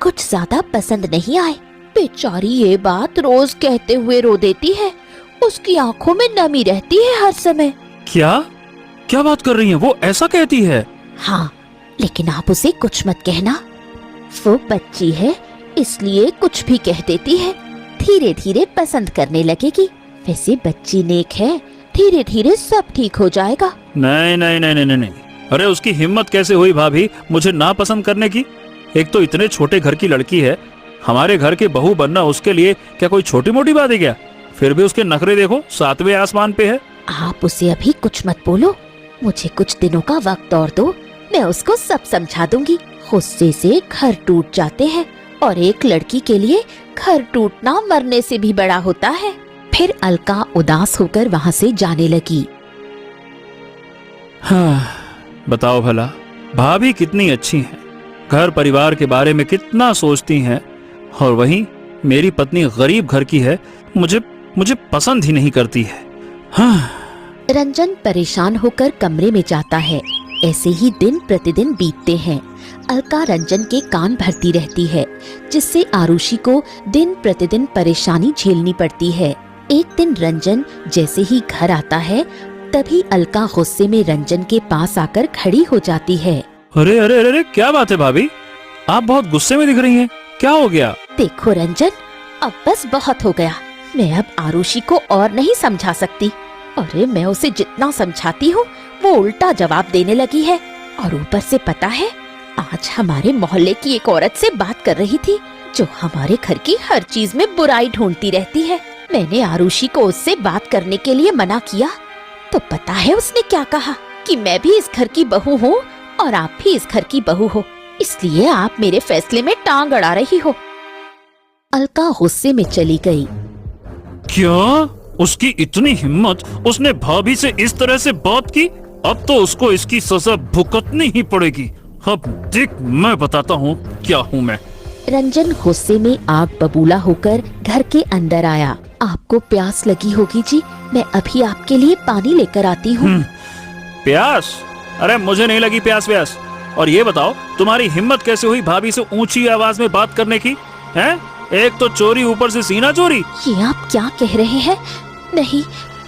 कुछ ज्यादा पसंद नहीं आए। बेचारी ये बात रोज कहते हुए रो देती है। उसकी आंखों में नमी रहती है हर समय। क्या क्या बात कर रही हैं? वो ऐसा कहती है? हाँ, लेकिन आप उसे कुछ मत कहना। वो बच्ची है, इसलिए कुछ भी कह देती है। धीरे धीरे पसंद करने लगेगी। वैसे बच्ची नेक है, धीरे धीरे सब ठीक हो जाएगा। नहीं नहीं नहीं नहीं नहीं। अरे उसकी हिम्मत कैसे हुई भाभी मुझे ना पसंद करने की? एक तो इतने छोटे घर की लड़की है, हमारे घर की बहू बनना उसके लिए क्या कोई छोटी मोटी बात है क्या? फिर भी उसके नखरे देखो, 7वें आसमान पे है। आप उसे अभी कुछ मत बोलो। मुझे कुछ दिनों का वक्त और दो, मैं उसको सब समझा दूंगी। गुस्से से घर टूट जाते हैं और एक लड़की के लिए घर टूटना मरने से भी बड़ा होता है। फिर अलका उदास होकर वहाँ से जाने लगी। हाँ, बताओ भला भाभी कितनी अच्छी हैं, घर परिवार के बारे में कितना सोचती हैं, और वहीं मेरी पत्नी गरीब घर की है, मुझे पसंद ही नहीं करती है। हाँ। रंजन परेशान होकर कमरे में जाता है। ऐसे ही दिन प्रतिदिन बीतते हैं। अलका रंजन के कान भरती रहती है, जिससे आरुषि को दिन प्रतिदिन परेशानी झेलनी पड़ती है। एक दिन रंजन जैसे ही घर आता है, तभी अलका गुस्से में रंजन के पास आकर खड़ी हो जाती है। अरे अरे अरे अरे, क्या बात है भाभी? आप बहुत गुस्से में दिख रही हैं, क्या हो गया? देखो रंजन, अब बस बहुत हो गया। मैं अब आरुषि को और नहीं समझा सकती। अरे मैं उसे जितना समझाती हूँ वो उल्टा जवाब देने लगी है। और ऊपर से पता है, आज हमारे मोहल्ले की एक औरत से बात कर रही थी, जो हमारे घर की हर चीज में बुराई ढूंढती रहती है। मैंने आरुषि को उससे बात करने के लिए मना किया, तो पता है उसने क्या कहा? कि मैं भी इस घर की बहू हूँ और आप भी इस घर की बहू हो, इसलिए आप मेरे फैसले में टांग अड़ा रही हो। अलका गुस्से में चली गई। क्या? उसकी इतनी हिम्मत, उसने भाभी से इस तरह से बात की? अब तो उसको इसकी सजा भुगतनी ही पड़ेगी। अब देख, मैं बताता हूँ क्या हूँ मैं। रंजन गुस्से में आग बबूला होकर घर के अंदर आया। आपको प्यास लगी होगी जी, मैं अभी आपके लिए पानी लेकर आती हूँ। प्यास? अरे मुझे नहीं लगी प्यास व्यास। और ये बताओ, तुम्हारी हिम्मत कैसे हुई भाभी से ऊंची आवाज में बात करने की? हैं? एक तो चोरी, ऊपर से सीना चोरी। ये आप क्या कह रहे हैं? नहीं,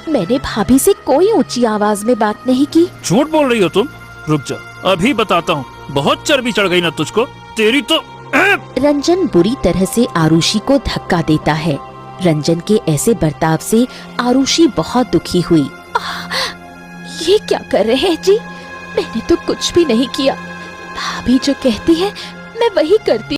मैंने भाभी से कोई ऊंची आवाज में बात नहीं की। झूठ बोल रही हो तुम। रुक जा, अभी बताता हूँ। बहुत चर्बी चढ़ गई ना तुझको, तेरी तो। रंजन बुरी तरह से आरुषि को धक्का देता है। रंजन के ऐसे बर्ताव से आरुषि बहुत दुखी हुई। ये क्या कर रहे हैं जी? मैंने तो कुछ भी नहीं किया। भाभी जो कहती है मैं वही करती